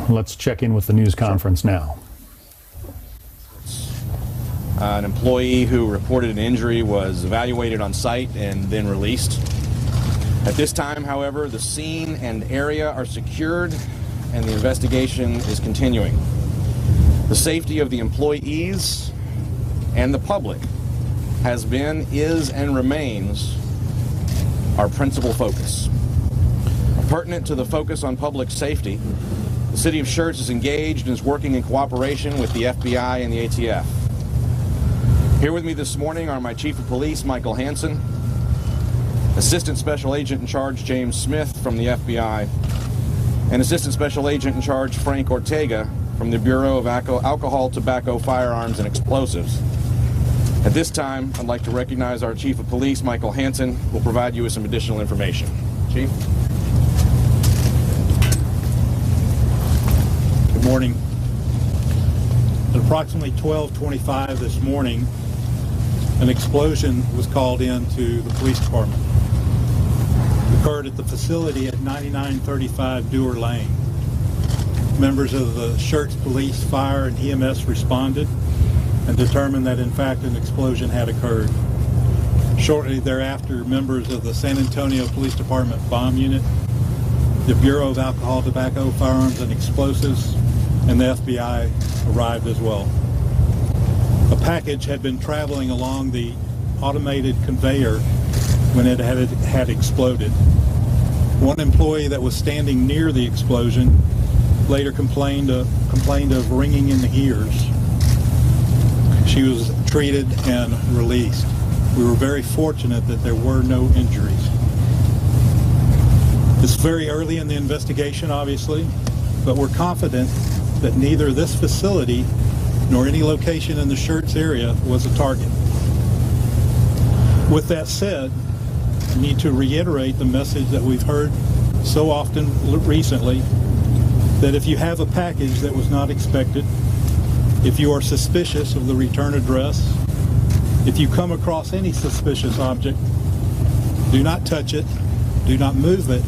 Let's check in with the news conference now. An employee who reported an injury was evaluated on site and then released. At this time, however, the scene and area are secured and the investigation is continuing. The safety of the employees and the public has been, is, and remains our principal focus. Pertinent to the focus on public safety, the City of Schertz is engaged and is working in cooperation with the FBI and the ATF. Here with me this morning are my Chief of Police, Michael Hansen, Assistant Special Agent in Charge, James Smith from the FBI, and Assistant Special Agent in Charge, Frank Ortega from the Bureau of Alcohol, Tobacco, Firearms, and Explosives. At this time, I'd like to recognize our Chief of Police, Michael Hansen, who will provide you with some additional information. Chief? Good morning. At approximately 12:25 this morning, an explosion was called in to the police department. It occurred at the facility at 9935 Dewar Lane. Members of the Schertz Police, Fire, and EMS responded and determined that in fact an explosion had occurred. Shortly thereafter, members of the San Antonio Police Department Bomb Unit, the Bureau of Alcohol, Tobacco, Firearms, and Explosives, and the FBI arrived as well. A package had been traveling along the automated conveyor when it had exploded. One employee that was standing near the explosion later complained of ringing in the ears. She was treated and released. We were very fortunate that there were no injuries. It's very early in the investigation, obviously, but we're confident that neither this facility nor any location in the Schertz area was a target. With that said, I need to reiterate the message that we've heard so often recently, that if you have a package that was not expected, if you are suspicious of the return address, if you come across any suspicious object, do not touch it, do not move it,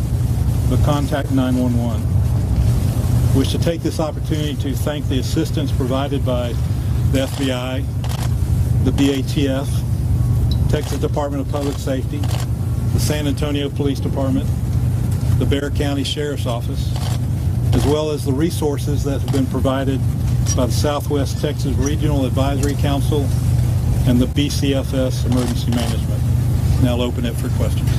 but contact 911. I wish to take this opportunity to thank the assistance provided by the FBI, the BATF, Texas Department of Public Safety, the San Antonio Police Department, the Bexar County Sheriff's Office, as well as the resources that have been provided by the Southwest Texas Regional Advisory Council and the BCFS Emergency Management. Now I'll open it for questions.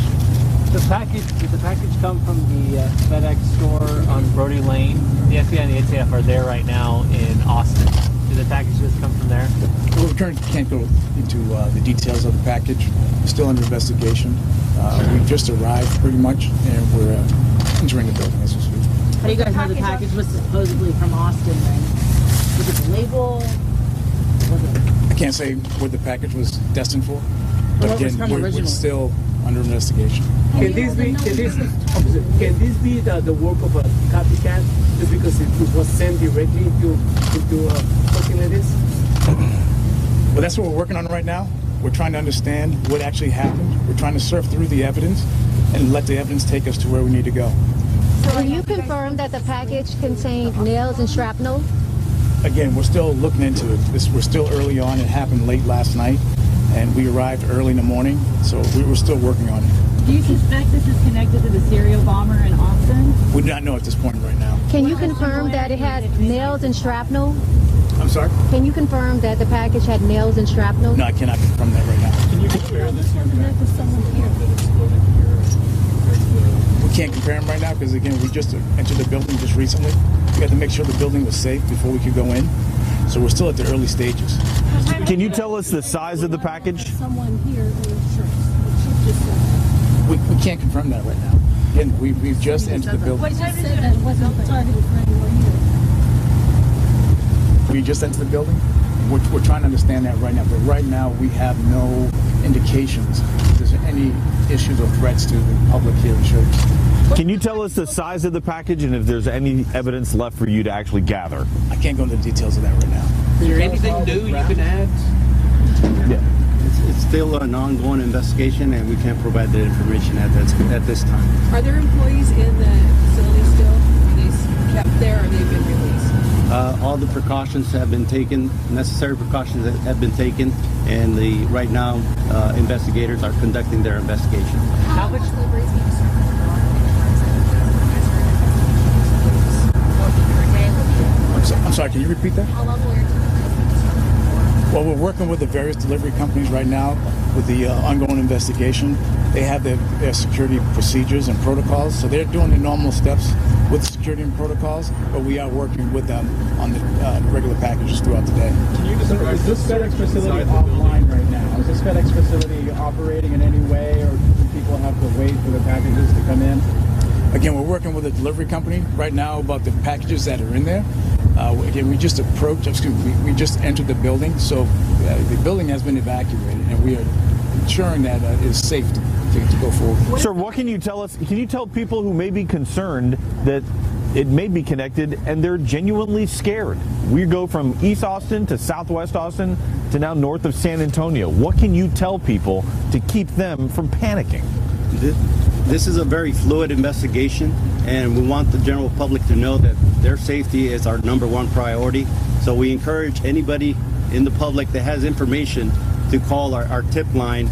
Did the package come from the FedEx store on Brody Lane? The FBI and the ATF are there right now in Austin. Did the package just come from there? Well, we currently can't go into the details of the package. It's still under investigation. We've just arrived pretty much, and we're entering the building as we speak. How do you guys know the package was supposedly from Austin then? Was it the label? I can't say what the package was destined for, but again, we're still under investigation. Can this be the work of a copycat just because it was sent directly into something like this? Well, that's what we're working on right now. We're trying to understand what actually happened. We're trying to surf through the evidence and let the evidence take us to where we need to go. Can you confirm that the package contained nails and shrapnel? Again, we're still looking into it. We're still early on. It happened late last night, and we arrived early in the morning, so we were still working on it. Do you suspect this is connected to the serial bomber in Austin? We do not know at this point right now. Can you confirm that it had nails and shrapnel? I'm sorry? Can you confirm that the package had nails and shrapnel? No, I cannot confirm that right now. Can you compare this here? We can't compare them right now because, again, we just entered the building just recently. We had to make sure the building was safe before we could go in. So we're still at the early stages. Can you tell us the size of the package? Someone here We can't confirm that right now. Again, we've just entered the building. said that wasn't targeted for anyone here. We just entered the building. We're trying to understand that right now. But right now, we have no indications if there's any issues or threats to the public here in Schertz. Can you tell us the size of the package and if there's any evidence left for you to actually gather? I can't go into the details of that right now. Is there anything new you can add? Yeah. It's still an ongoing investigation, and we can't provide that information at this time. Are there employees in the facility still? Are they kept there, or they've been all the precautions have been taken, necessary precautions that have been taken, and right now investigators are conducting their investigation. How much deliveries being served on the block? How I'm sorry, can you repeat that? long will your deliveries being served? Well, we're working with the various delivery companies right now with the ongoing investigation. They have their security procedures and protocols, so they're doing the normal steps with security and protocols, but we are working with them on the regular packages throughout the day. So is this FedEx facility offline right now? Is this FedEx facility operating in any way, or do people have to wait for the packages to come in? Again, we're working with a delivery company right now about the packages that are in there. Again, we just we just entered the building, so the building has been evacuated, and we are ensuring that it's safe to go forward. Sir, what can you tell us? Can you tell people who may be concerned that it may be connected and they're genuinely scared? We go from East Austin to Southwest Austin to now north of San Antonio. What can you tell people to keep them from panicking? This is a very fluid investigation, and we want the general public to know that their safety is our #1 priority. So we encourage anybody in the public that has information to call our tip line,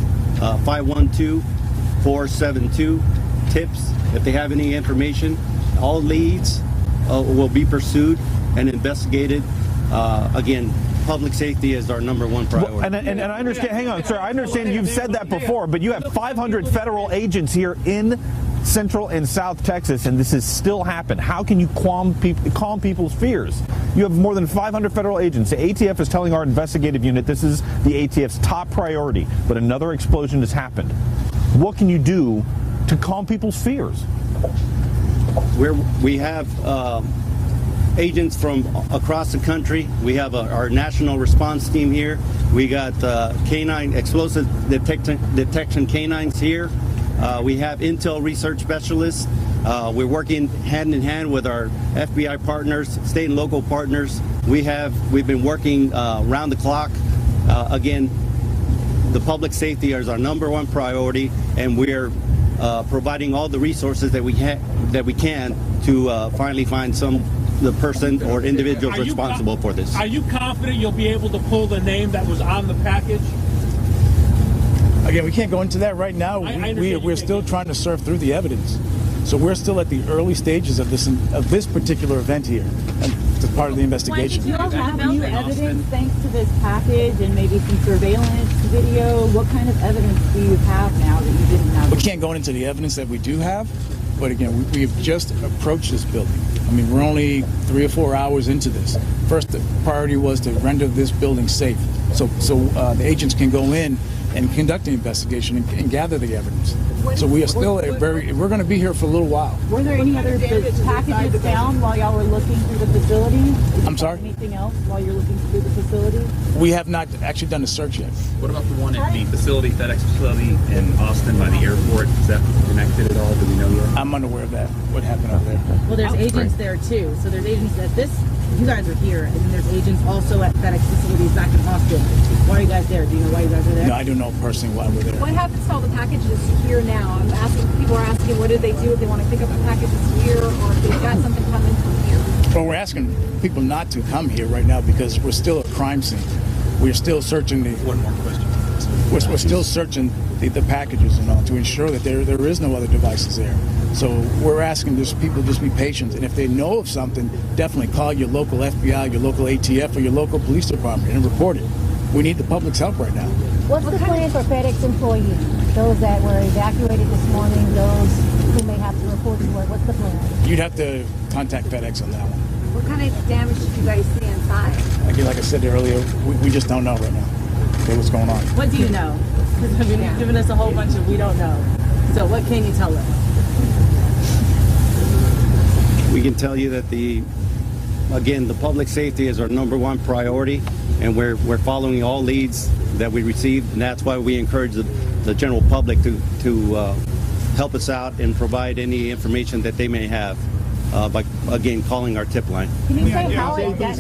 512-472-TIPS. If they have any information, all leads will be pursued and investigated. Again, public safety is our #1 priority. Well, and I understand, hang on, sir, I understand you've said that before, but you have 500 federal agents here in Central and South Texas, and this has still happened. How can you calm people's fears? You have more than 500 federal agents. The ATF is telling our investigative unit this is the ATF's top priority, but another explosion has happened. What can you do to calm people's fears? We have agents from across the country. We have our national response team here. We got canine explosive detection canines here. We have intel research specialists. We're working hand in hand with our FBI partners, state and local partners. We've been working round the clock. Again, the public safety is our #1 priority, and we're providing all the resources that we can to finally find the person or individuals responsible for this. Are you confident you'll be able to pull the name that was on the package? Again, we can't go into that right now. We're still trying to surf through the evidence. So we're still at the early stages of this particular event here, and it's part of the investigation. Do you all have new evidence thanks to this package and maybe some surveillance video? What kind of evidence do you have now that you didn't have? We can't go into the evidence that we do have, but again, we've just approached this building. I mean, we're only 3 or 4 hours into this. First, the priority was to render this building safe, so the agents can go in and conduct the investigation and gather the evidence. So we are still we're going to be here for a little while. Were there any other packages found while y'all were looking through the facility? I'm sorry? Anything else while you're looking through the facility? We have not actually done a search yet. What about the one at the facility, FedEx facility in Austin by the airport? Is that connected at all? Do we know yet? I'm unaware of that. What happened over there? Well, there's agents there too. So there's agents at this. You guys are here, and then there's agents also at FedEx facilities back in Austin. Why are you guys there? Do you know why you guys are there? No, I don't know personally why we're there. What happens to all the packages here now? I'm asking, people are asking, what do they do if they want to pick up the packages here, or if they've got something coming from here? Well, we're asking people not to come here right now because we're still a crime scene. We're still searching One more question. We're still searching the packages and all to ensure that there is no other devices there. So we're asking people just be patient, and if they know of something, definitely call your local FBI, your local ATF, or your local police department and report it. We need the public's help right now. What's the plan for FedEx employees? Those that were evacuated this morning, those who may have to report to work, what's the plan? You'd have to contact FedEx on that one. What kind of damage did you guys see inside? Again, like I said earlier, we just don't know right now what's going on. What do you know? Because I mean, you've given us a whole bunch of we don't know. So what can you tell us? We can tell you that the public safety is our #1 priority, and we're following all leads that we receive, and that's why we encourage the general public to help us out and provide any information that they may have by again calling our tip line. Can you say how it got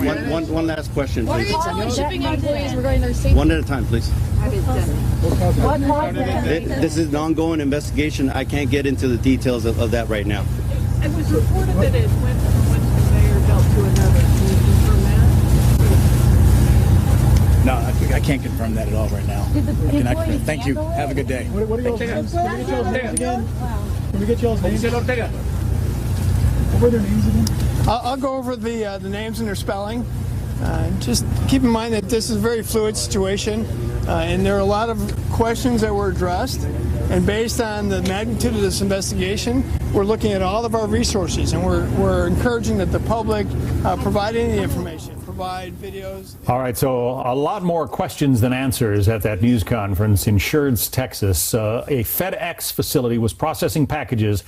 One last question, What are please. you telling shipping employees regarding their safety? One at a time, please. what caused it? This is an ongoing investigation. I can't get into the details of that right now. It was reported that it went from one conveyor belt to another. Can you confirm that? can't confirm that at all right now. Did the employees Thank you. handle it? Have a good day. What are y'all's names? Can we get y'all's names again? Can we get y'all's names? What were their names again? I'll go over the names and their spelling. Just keep in mind that this is a very fluid situation, and there are a lot of questions that were addressed. And based on the magnitude of this investigation, we're looking at all of our resources, and we're encouraging that the public provide any information, provide videos. All right, so a lot more questions than answers at that news conference in Schertz, Texas. A FedEx facility was processing packages